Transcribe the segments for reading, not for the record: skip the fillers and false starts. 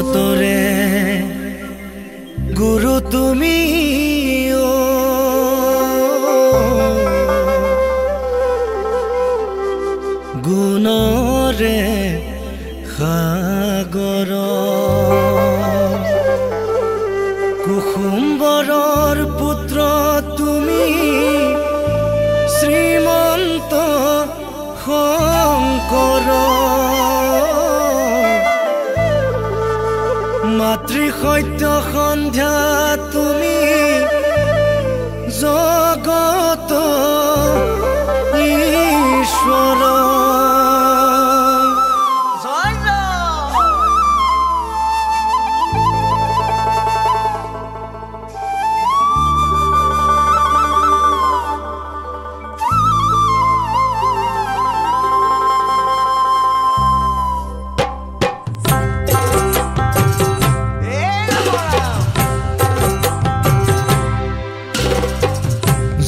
জগতৰে গুৰু তুমি গুণৰে সাগৰ কুসুম্বৰৰ পুত্ৰ তুমি শ্ৰীমন্ত শংকৰ মাতৃ সত্য সন্ধ্যা তুমি জগত ঈশ্বৰ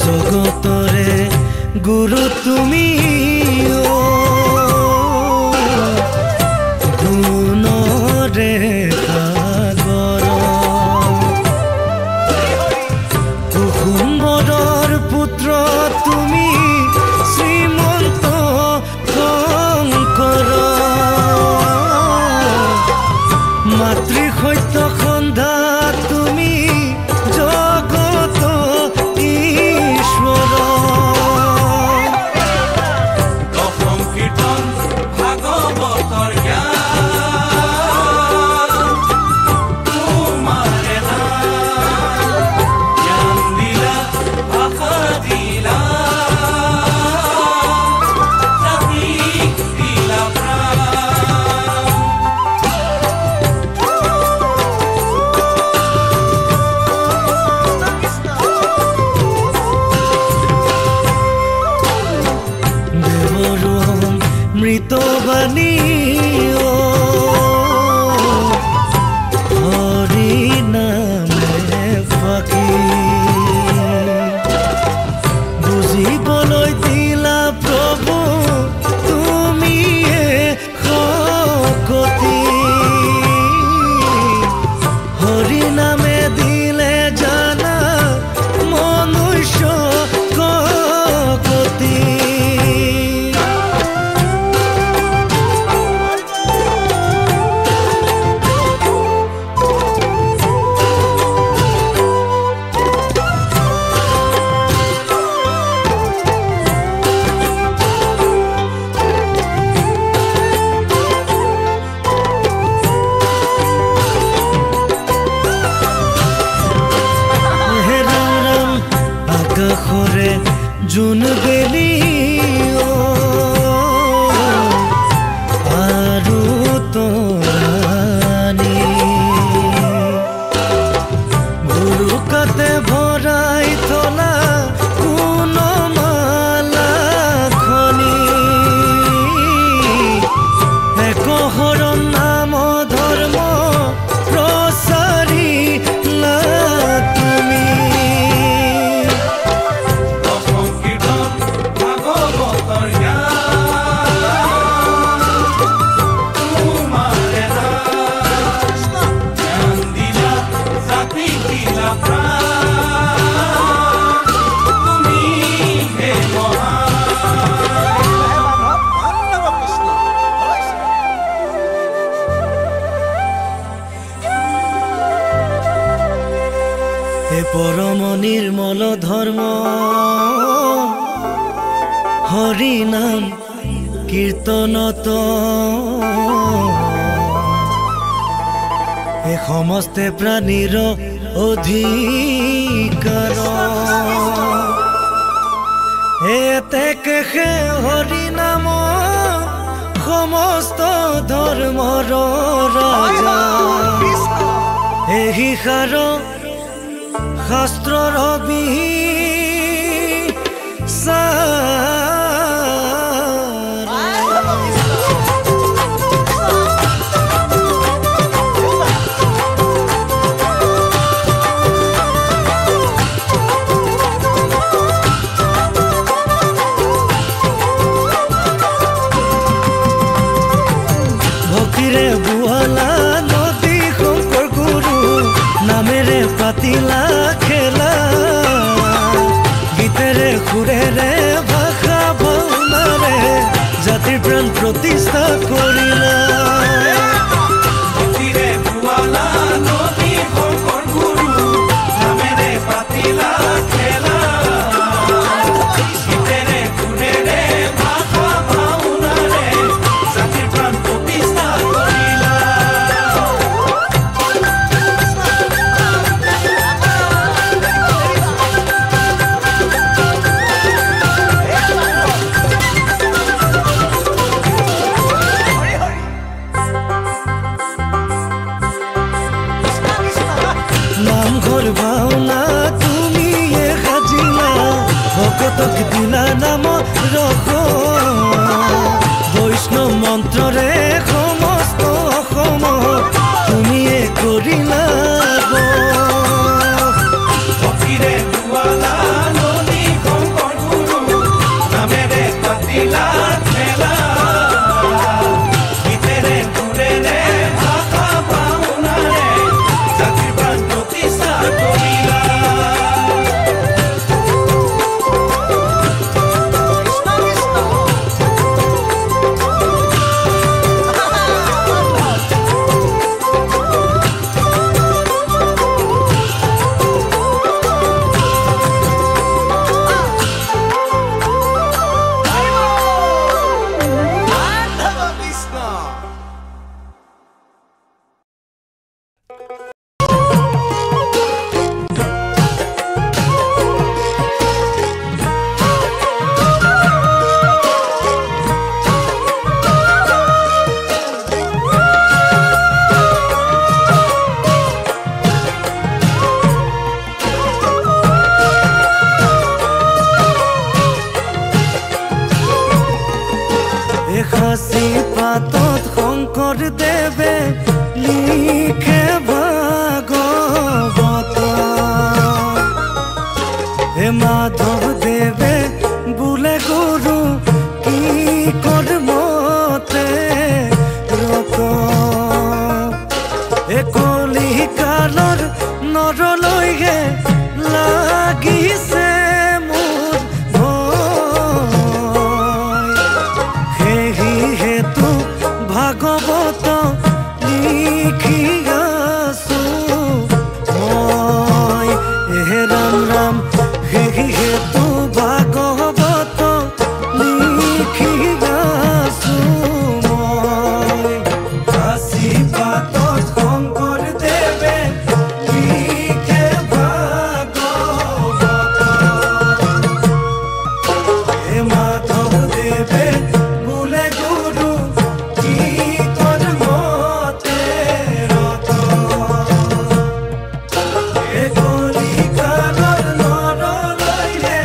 জগতৰে গুৰু তুমি গুণৰে সাগৰ কুসুম্বৰৰ পুত্ৰ তুমি শ্ৰীমন্ত শংকৰ মাতৃ সত্য সন্ধ্যা তুমি জগত ঈশ্বৰ দশম কীৰ্তন ভাগৱতৰ জ্ঞান দিলা ভাষা দিলা জাতিক দিলা প্ৰাণ মৃতবাণী হৰি নামে ফাকি বুজিবলৈ দিলা প্ৰভু তুমিয়ে শকতি হৰি নামে দিলে জানা মনুষ্য গতি আকাশৰে জোন বেলি আৰু তৰাণী ভুৰুকাতে ভৰাই থলা গুণমালা খনি একশৰণ নাম ধৰ্ম প্ৰচাৰিলা তুমি দশম কীৰ্তন ভাগৱতৰ জ্ঞান দিলা জাতিক দিলা প্ৰাণ তুমি হে হে পৰম নিৰ্মল ধৰ্ম হৰি নাম কীৰ্তনত হে সমস্তে প্ৰাণীৰ অধিকাৰ হে তেকে হৰি নাম সমস্ত ধৰ্মৰ ৰাজা হে হিসাৰ শাস্ত্ৰৰ ভক্তিৰে বুৱালা নদী পাতিলা খেলা গীতেৰে সুৰেৰে ভাষা ভাওনাৰে জাতিৰ প্ৰাণ প্ৰতিষ্ঠা কৰিলা ভক্তিৰে ভুৱালা নদী শংকৰ গুৰু নামেৰে পাতিলা খেলা গীতেৰে সুৰেৰে ভাষা ভাওনাৰে জাতিৰ প্ৰাণ প্ৰতিষ্ঠা কৰিলা নামঘৰ ভাওনা তুমিয়ে সাজিলা ভকতক দিলা নাম ৰস বৈষ্ণৱ মন্ত্ৰৰে সমস্ত অসম তুমিয়ে কৰিলা ভক্তিৰে ভুৱালা নদী শংকৰ গুৰু নামেৰে পাতিলা খেলা গীতেৰে সুৰেৰে ভাষা ভাওনাৰে জাতিৰ প্ৰাণ প্ৰতিষ্ঠা কৰিলা এসাঁচি পাতত শংকৰদেৱে লিখে ভাগৱত হে মাধৱদেৱে বোলে গুৰু কি কৰ্মতে ৰত এ কলিকালৰ নৰলৈহে লাগিছে মোৰ হেতু ভাগৱত লিখি আছো মই হে ৰাম ৰাম হেতু ভাগৱত লিখি আছো মই কাশী পাতত শংকৰদেৱে লিখে ভাগৱত হে মাধৱদেৱে বোলে গুৰু কি কৰ্মতে ৰত হে কলিকালৰ নৰলৈহে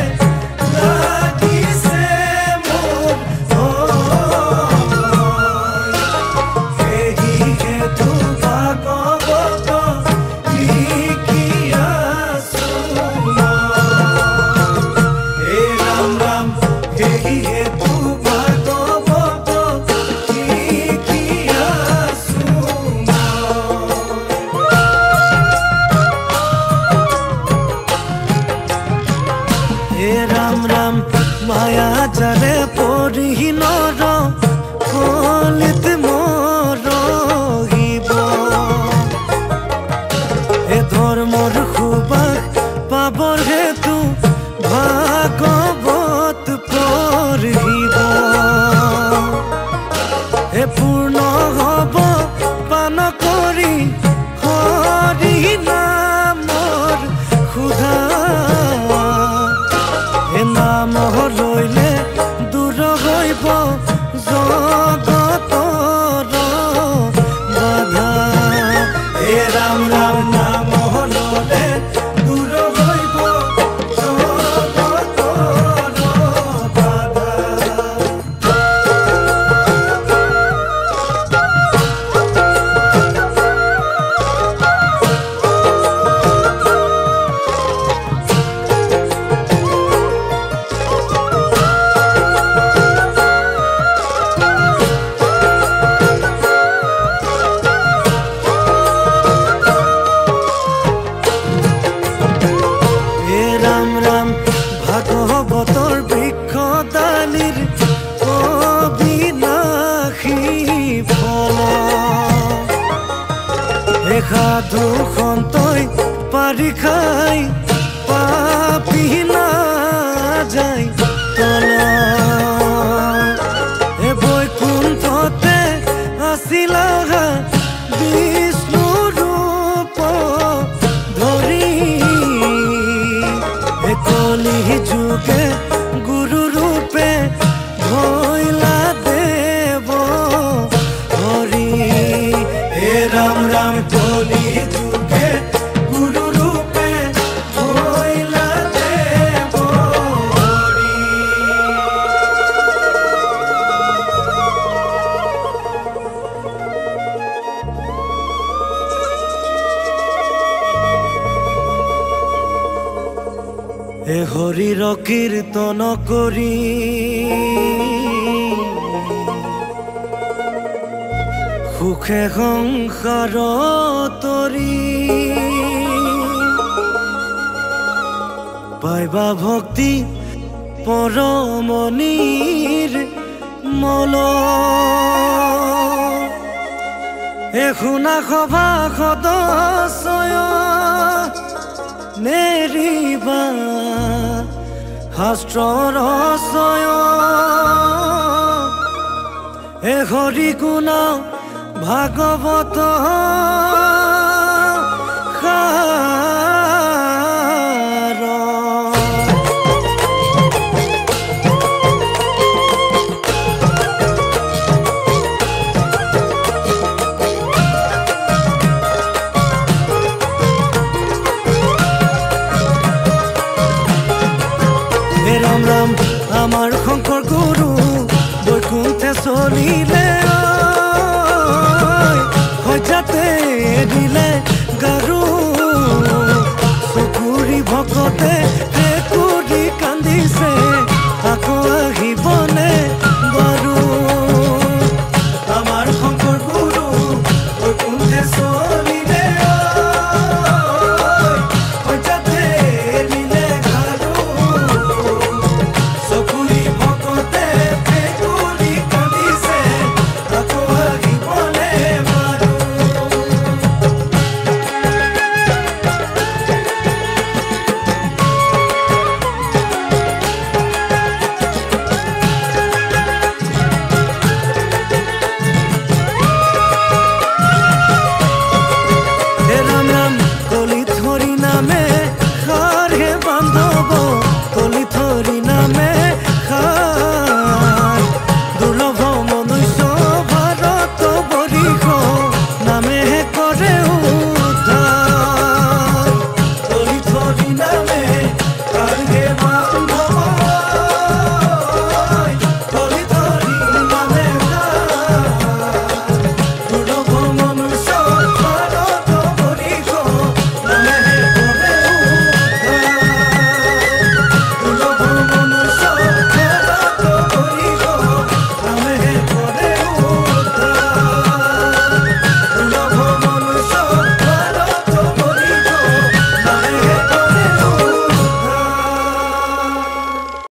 লাগিছে মোৰ সেই হেতু ভাগৱত লিখি আছো হে ৰাম ৰাম সেই হেতু ভাগৱত লিখি আছো হে ৰাম ৰাম মায়া জালে পৰি নৰ কলিত মৰহিব হে ধৰ্মৰ সুবাস পাবৰ হেতু ভাগৱত পঢ়িব হে পূৰ্ণ হব পান কৰি হৰি নামৰ সুধা হে নাম লইলে দূৰ হৈব জগতৰ বাধা হে ৰাম ৰাম নাম ললে দূৰ হৈব জগতৰ বাধা এ সাধু সন্তই পাৰি খাই পাপি না যায় তল এ বৈকুণ্ঠতে আছিলা বিষ্ণু ৰূপ ধৰি এ কলি যুগে গুৰু ৰূপে ভৈলা দেৱ হৰি হে ৰাম ৰাম কলি যুগে গুৰু ৰূপে ভৈলা দেৱ হৰি এ হৰিৰ কীৰ্তন কৰি সুখে সংসাৰ তৰি পাইবা ভক্তি পৰমনিৰ মল এ শুনা সভা সদস্য নেৰিবা শাস্ত্ৰৰ ৰচয় এ হৰি গুণ ভাগৱত